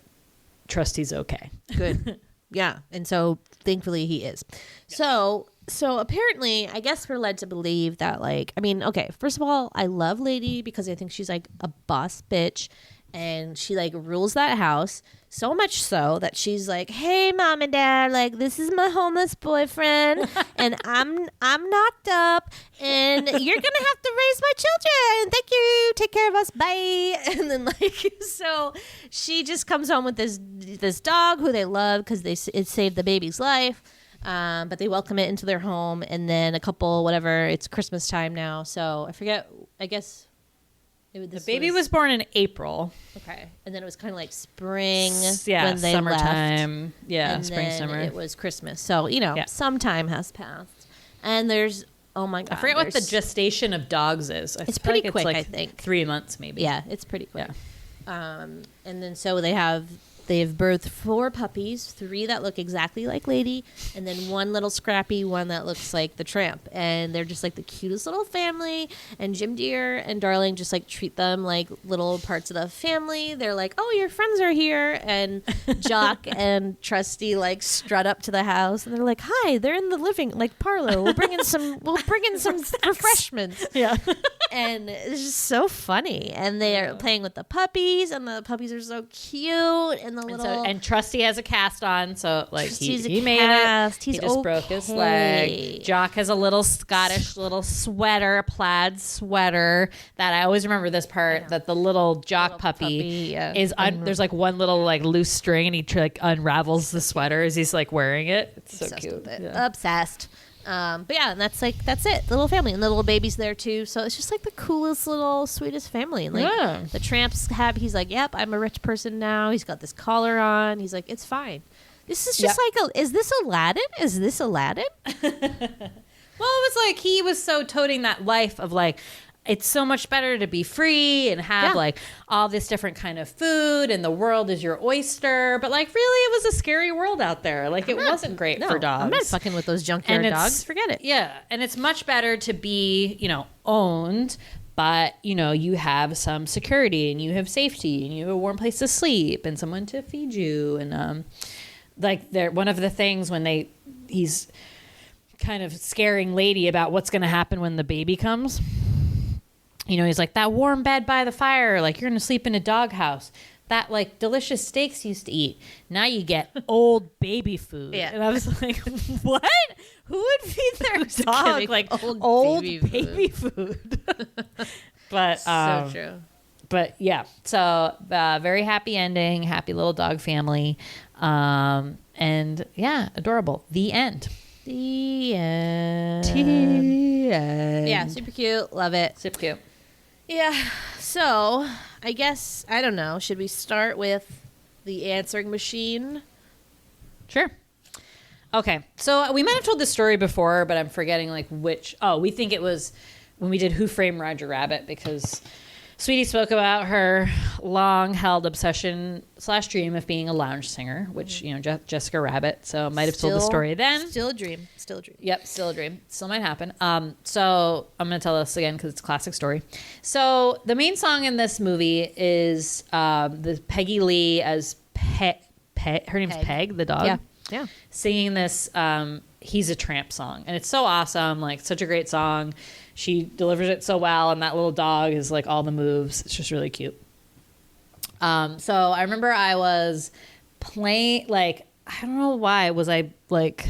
Trusty's okay." Good. Yeah. And so thankfully he is. Yes. So apparently, I guess we're led to believe that, like, I mean, okay, first of all, I love Lady because I think she's like a boss bitch and she like rules that house so much so that she's like, hey, mom and dad, like, this is my homeless boyfriend and I'm knocked up and you're going to have to raise my children. Thank you. Take care of us. Bye. And then like, so she just comes home with this dog who they love because it saved the baby's life. But they welcome it into their home, and then it's Christmas time now, so I forget, I guess the baby was born in April. Okay. And then it was kind of like spring when they summertime. left. Yeah, and spring, then summer. it was Christmas. So, some time has passed. And there's, oh my God. I forget what the gestation of dogs is. It's pretty quick, I think. 3 months maybe. Yeah, it's pretty quick. Yeah. And then so they've birthed 4 puppies, 3 that look exactly like Lady, and then 1 little scrappy one that looks like the Tramp. And they're just like the cutest little family. And Jim Deere and Darling just like treat them like little parts of the family. They're like, oh, your friends are here. And Jock and Trusty like strut up to the house, and they're like, hi, they're in the living parlor. We'll bring in some refreshments. Yeah. And it's just so funny. And they are playing with the puppies, and the puppies are so cute. And Trusty has a cast on, so like he made cast. it. He just broke his leg. Jock has a little Scottish little sweater, a plaid sweater that I always remember this part, that the little Jock puppy is there's like one little like loose string, and he like unravels the sweater as he's like wearing it. It's so cute. Obsessed. But yeah, and that's it. The little family, and the little baby's there too. So it's just like the coolest little sweetest family. And like the Tramp's he's like, yep, I'm a rich person now. He's got this collar on. He's like, it's fine. This is just is this Aladdin? Is this Aladdin? Well, it was like he was so toting that life of like, it's so much better to be free and have like all this different kind of food, and the world is your oyster. But like, really, it was a scary world out there. Like, it wasn't great for dogs. I'm not fucking with those junkyard dogs. Forget it. Yeah. And it's much better to be, owned, but, you have some security, and you have safety, and you have a warm place to sleep, and someone to feed you. And one of the things when he's kind of scaring Lady about what's going to happen when the baby comes. He's like, that warm bed by the fire, like you're going to sleep in a doghouse. That like delicious steaks you used to eat. Now you get old baby food. Yeah. And I was like, what? Who would feed their dog like old baby food? But so true. But yeah, so very happy ending, happy little dog family. And yeah, adorable. The end. The end. Yeah, super cute. Love it. Super cute. Yeah, so I guess, I don't know, should we start with the answering machine? Sure. Okay, so we might have told this story before, but I'm forgetting like which. Oh, we think it was when we did Who Framed Roger Rabbit, because Sweety spoke about her long-held obsession / dream of being a lounge singer, which, Jessica Rabbit, so might have told the story then. Still a dream. Yep, still a dream. Still might happen. So I'm going to tell this again because it's a classic story. So the main song in this movie is the Peggy Lee as her name's Peg, the dog. Yeah. Singing this He's a Tramp song. And it's so awesome, like such a great song. She delivers it so well, and that little dog is like all the moves. It's just really cute. So I remember I was playing, like, I don't know why, was I like...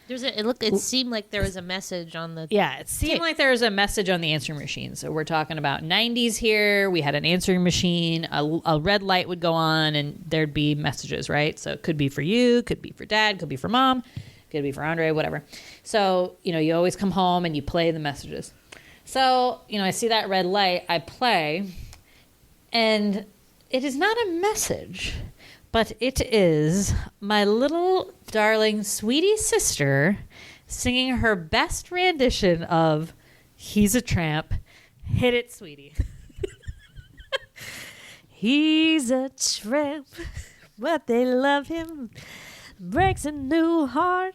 It seemed like there was a message on the... Yeah, it seemed like there was a message on the answering machine. So we're talking about 90s here. We had an answering machine. A red light would go on, and there'd be messages, right? So it could be for you, could be for dad, could be for mom, could be for Andre, whatever. So, you always come home and you play the messages. So, I see that red light, I play, and it is not a message, but it is my little darling Sweety sister singing her best rendition of He's a Tramp. Hit it, Sweety. He's a tramp, but they love him. Breaks a new heart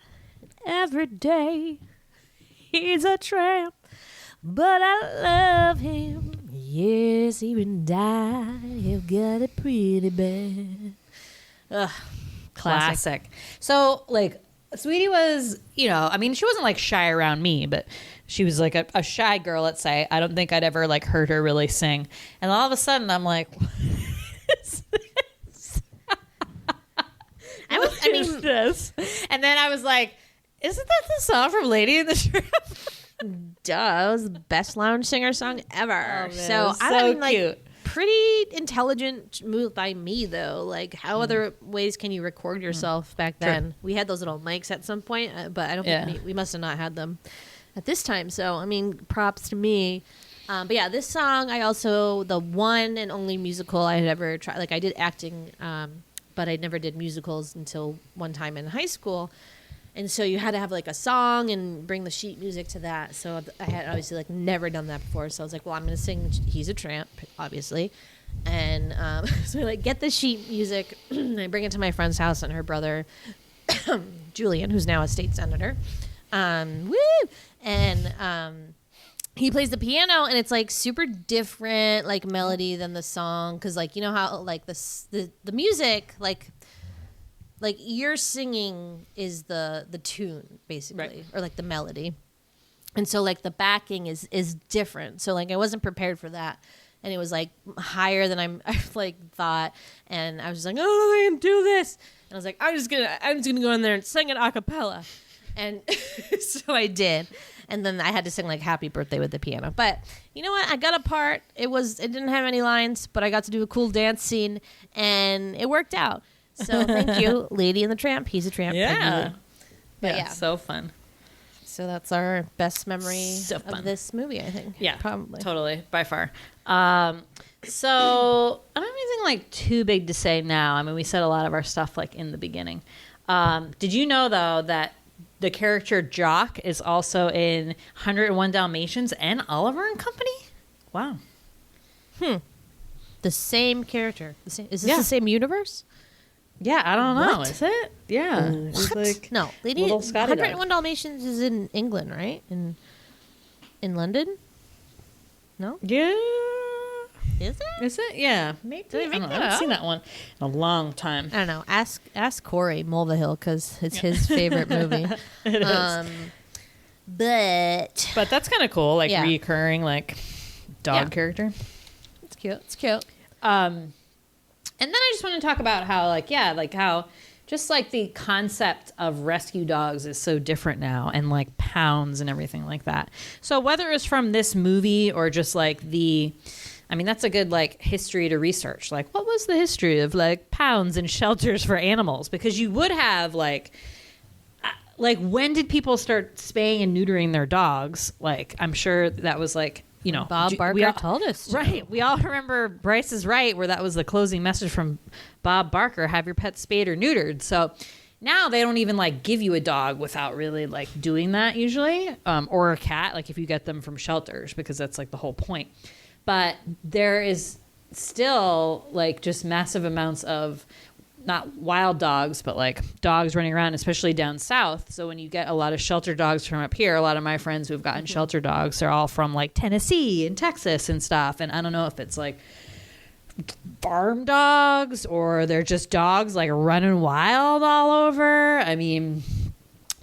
every day. He's a tramp, but I love him. Yes, he would die. He've got it pretty bad. Ugh. Classic. So, like, Sweety was, you know, I mean, she wasn't like shy around me, but she was like a shy girl, let's say. I don't think I'd ever like heard her really sing. And all of a sudden, I'm like, what is this? I mean, this. And then I was like, isn't that the song from Lady in the Tramp? Duh, it was the best lounge singer song ever. Oh, man, so it was I so mean, like, cute. pretty intelligent move by me though. Like, how other ways can you record yourself back then? We had those little mics at some point, but I don't think we must have not had them at this time. So I mean, props to me. But yeah, this song, I also, the one and only musical I had ever tried. Like, I did acting, but I never did musicals until one time in high school. And so you had to have like a song and bring the sheet music to that. So I had obviously like never done that before. So I was like, well, I'm going to sing He's a Tramp, obviously. And so I like get the sheet music and I bring it to my friend's house, and her brother, Julian, who's now a state senator. Woo! And he plays the piano, and it's like super different like melody than the song. Cause like, you know how like the music, like your singing is the tune basically, Right. or like the melody, and so like the backing is different. So like I wasn't prepared for that, and it was like higher than I like thought, and I was just like, oh, I can do this, and I was like, I'm just gonna go in there and sing it a cappella, and so I did, and then I had to sing like Happy Birthday with the piano. But you know what? I got a part. It didn't have any lines, but I got to do a cool dance scene, and it worked out. So thank you, Lady and the Tramp. He's a Tramp. Yeah. But yeah. So fun. So that's our best memory So fun. of this movie, I think. Yeah. Probably. Totally. By far. So I don't have anything like too big to say now. I mean, we said a lot of our stuff like in the beginning. Did you know though that the character Jock is also in 101 Dalmatians and Oliver and Company? Wow. The same character. Is this Yeah. the same universe? Yeah, I don't know. What? Is it? Yeah. It's What? like No. Lady little Scotty dog. 101 Dalmatians is in England, right? In London? No? Yeah. Is it? Is it? Yeah. Maybe. Did I make I that haven't up? seen that one in a long time. I don't know. Ask Corey Mulvihill, because it's his favorite movie. It is. But But that's kind of cool. Like Yeah. reoccurring like dog Yeah. character. it's cute. It's cute. And then I just want to talk about how, like, yeah, like how just like the concept of rescue dogs is so different now, and like pounds and everything like that. So whether it's from this movie or just like I mean, that's a good like history to research. Like, what was the history of like pounds and shelters for animals? Because you would have like when did people start spaying and neutering their dogs? Like, I'm sure that was like, you know, Bob Barker told us to. Right. We all remember Bryce is Right, where that was the closing message from Bob Barker, have your pet spayed or neutered. So now they don't even like give you a dog without really like doing that usually, or a cat, like if you get them from shelters, because that's like the whole point. But there is still like just massive amounts of not wild dogs, but like dogs running around, especially down south. So when you get a lot of shelter dogs from up here, a lot of my friends who've gotten shelter dogs are all from like Tennessee and Texas and stuff. And I don't know if it's like farm dogs or they're just dogs like running wild all over. I mean,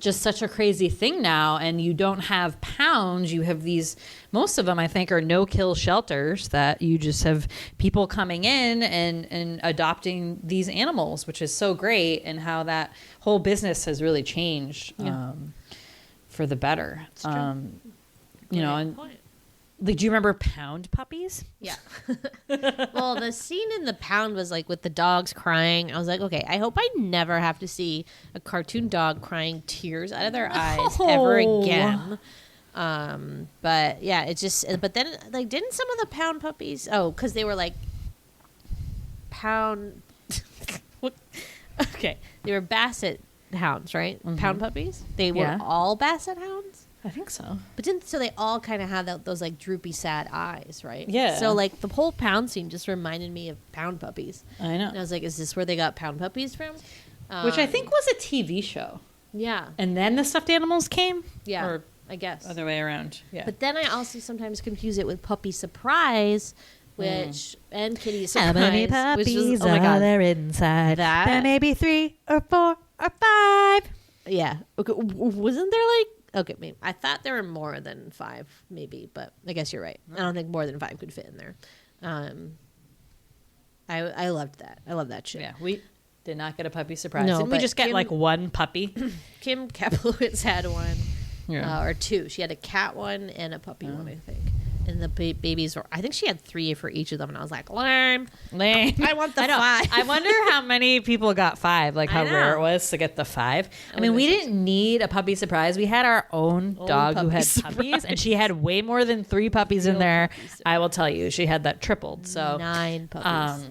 just such a crazy thing now. And you don't have pounds. You have these, most of them I think are no-kill shelters that you just have people coming in and adopting these animals, which is so great, and how that whole business has really changed for the better. You know, and like, do you remember pound puppies? Yeah. Well, the scene in the pound was like with the dogs crying. I was like, okay, I hope I never have to see a cartoon dog crying tears out of their eyes ever again. But yeah, it just, but then like, didn't some of the pound puppies, because they were like pound, okay, they were basset hounds, right? Pound puppies? They were all basset hounds? I think so. But so they all kind of have those like droopy, sad eyes, right? Yeah. So like the whole pound scene just reminded me of pound puppies. I know. And I was like, is this where they got pound puppies from? Which I think was a TV show. Yeah. And then the stuffed animals came? Yeah. Or I guess. other way around. Yeah. But then I also sometimes confuse it with Puppy Surprise, which and Kitty's How surprise, many which puppies was, oh my are god, there inside? That- There may be 3 or 4 or 5. yeah. Okay, wasn't there like okay? Maybe I thought there were more than 5, maybe, but I guess you're right. I don't think more than 5 could fit in there. I loved that. I love that shit. Yeah, we did not get a puppy surprise. No, Didn't we but just get Kim- like one puppy? Kim Kaplowitz had one, Yeah. or 2. She had a cat one and a puppy one, I think. And the babies were. I think she had 3 for each of them, and I was like, lame. Lame. I want the know. 5. I wonder how many people got 5, like how I rare it know. was to get the 5. I would mean, we be didn't need a puppy surprise. We had our own dog who puppy had surprise. puppies, and she had way more than 3 puppies in there. I will tell you, she had that tripled. So 9 puppies.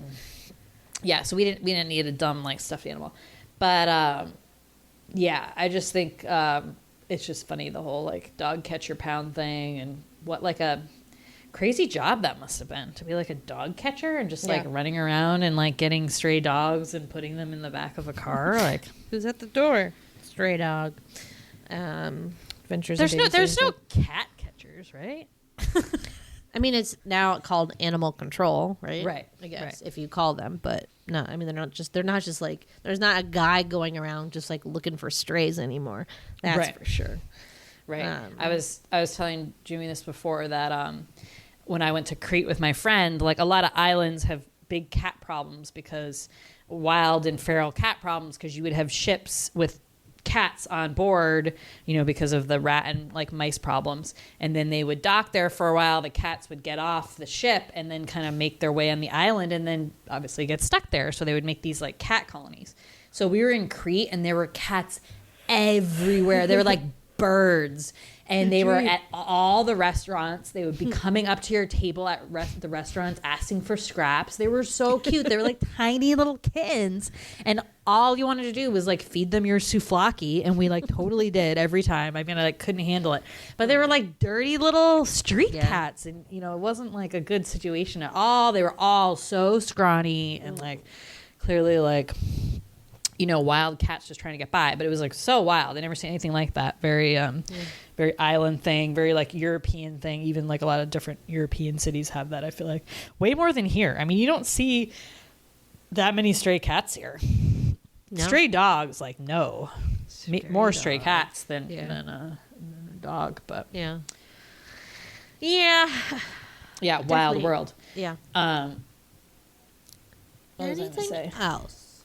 yeah, so we didn't need a dumb like stuffed animal, but yeah, I just think it's just funny, the whole like dog catch your pound thing, and what like a crazy job that must have been to be like a dog catcher and just like Yeah. running around and like getting stray dogs and putting them in the back of a car. Like Who's at the door? Stray dog. Adventures. there's in no Babysitting. cat catchers, right? I mean, it's now called animal control, right? Right, I guess right. if you call them, but no, I mean they're not just like there's not a guy going around just like looking for strays anymore. That's Right. for sure. Right. Um, I was telling Jimmy this before that when I went to Crete with my friend, like a lot of islands have big cat problems because wild and feral cat problems, because you would have ships with cats on board, you know, because of the rat and like mice problems, and then they would dock there for a while. The cats would get off the ship and then kind of make their way on the island, and then obviously get stuck there, so they would make these like cat colonies. So we were in Crete and there were cats everywhere. They were like birds, and they were at all the restaurants. They would be coming up to your table at the restaurants asking for scraps. They were so cute. They were like tiny little kittens, and all you wanted to do was like feed them your souvlaki, and we like totally did every time. I mean, I like couldn't handle it, but they were like dirty little street cats, and you know, it wasn't like a good situation at all. They were all so scrawny and like clearly like, you know, wild cats just trying to get by. But it was like so wild. I never seen anything like that. Very very island thing, very like European thing. Even like a lot of different European cities have that, I feel like. Way more than here. I mean, you don't see that many stray cats here. No? Stray dogs, like, no. More stray dogs. cats than Yeah. a dog. But Yeah. yeah, wild Definitely. world. Yeah. What was I gonna Anything say? else?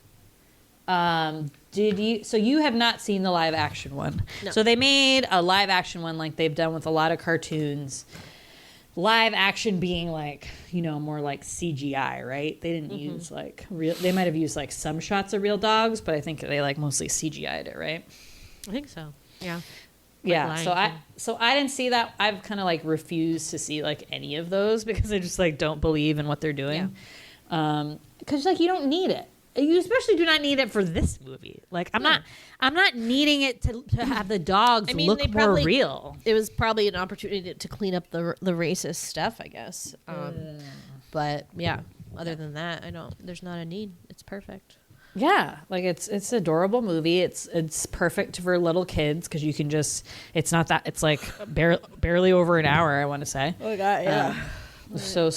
Did you? So you have not seen the live action one. No. So they made a live action one like they've done with a lot of cartoons. Live action being like, you know, more like CGI, right? They didn't use like real. They might have used like some shots of real dogs, but I think they like mostly CGI'd it, right? I think so. Yeah. Yeah. Lion So King. I didn't see that. I've kind of like refused to see like any of those because I just like don't believe in what they're doing. Because like you don't need it. You especially do not need it for this movie. Like I'm not needing it to have the dogs look they more probably- real. It was probably an opportunity to clean up the racist stuff, I guess. But yeah, other than that, there's not a need. It's perfect. Yeah, like it's adorable movie. It's perfect for little kids because you can just. It's not that. It's like barely over an hour. I want to say. Oh my god, yeah. So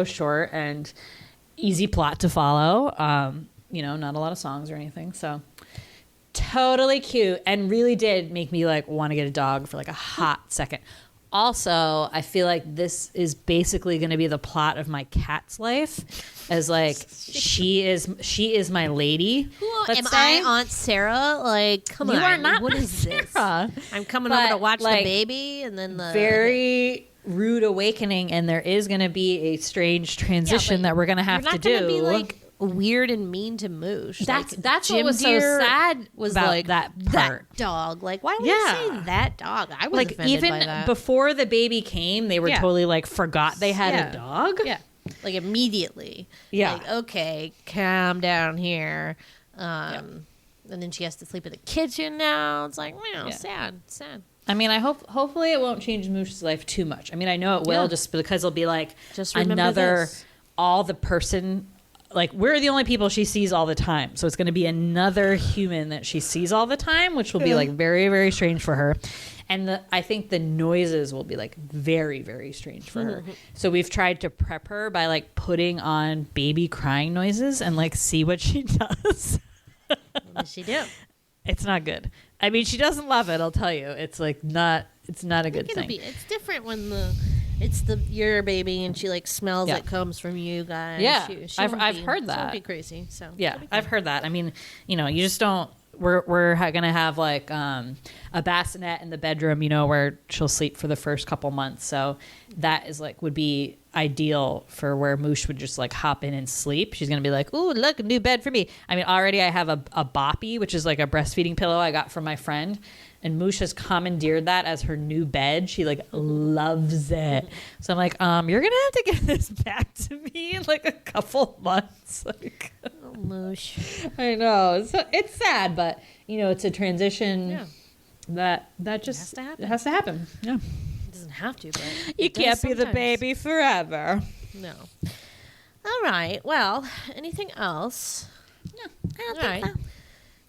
short and easy plot to follow. You know, not a lot of songs or anything. So totally cute and really did make me like want to get a dog for like a hot second. Also, I feel like this is basically going to be the plot of my cat's life, as like she is my lady. Am I Aunt Sarah? Like, come on. You are not What Aunt is this? Sarah. I'm coming But, over to watch like, the baby, and then the Very rude awakening, and there is going to be a strange transition that we're going to have to do. You're not gonna be like weird and mean to Moosh. That's Like, what was so Deere sad was about like that part. That dog. Like, why would you say that dog? I was Like offended even by that. before the baby came, they were totally like forgot they had a dog. Yeah, like immediately. Yeah. Like, okay, calm down here. And then she has to sleep in the kitchen now. It's like, sad. I mean, hopefully it won't change Moosh's life too much. I mean, I know it will just because it'll be like Just remember another this. all the person. Like we're the only people she sees all the time, so it's going to be another human that she sees all the time, which will be like very, very strange for her. And I think the noises will be like very, very strange for her. So we've tried to prep her by like putting on baby crying noises and like see what she does. What does she do? It's not good. I mean, she doesn't love it. I'll tell you. It's like it's not a good thing. It's different when it's your baby and she like smells it comes from you guys. Yeah, she I've heard that. She won't be crazy. So yeah, I've heard that. I mean, you just don't. We're gonna have like a bassinet in the bedroom, where she'll sleep for the first couple months. So that is like would be ideal for where Moosh would just like hop in and sleep. She's gonna be like, "Ooh, look, a new bed for me." I mean, already I have a boppy, which is like a breastfeeding pillow I got from my friend, and Moosh has commandeered that as her new bed. She like loves it. So I'm like, you're gonna have to get this back to me in like a couple months. Like, oh, Moosh. I know it's sad, but it's a transition that just has to happen. Yeah, it doesn't have to, but you can't be the baby forever. No. All right. Well, anything else? No, I don't All think right. so.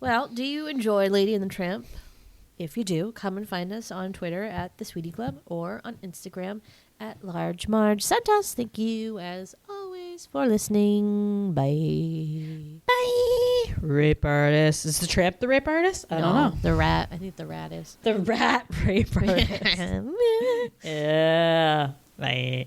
Well, do you enjoy Lady and the Tramp? If you do, come and find us on Twitter at the Sweety Club or on Instagram at Large Marge. Sent us. Thank you, as always, for listening. Bye. Bye. Rape artist. Is the Tramp the rape artist? I don't know. The rat. I think the rat is. The rat rape artist. Yeah. Bye.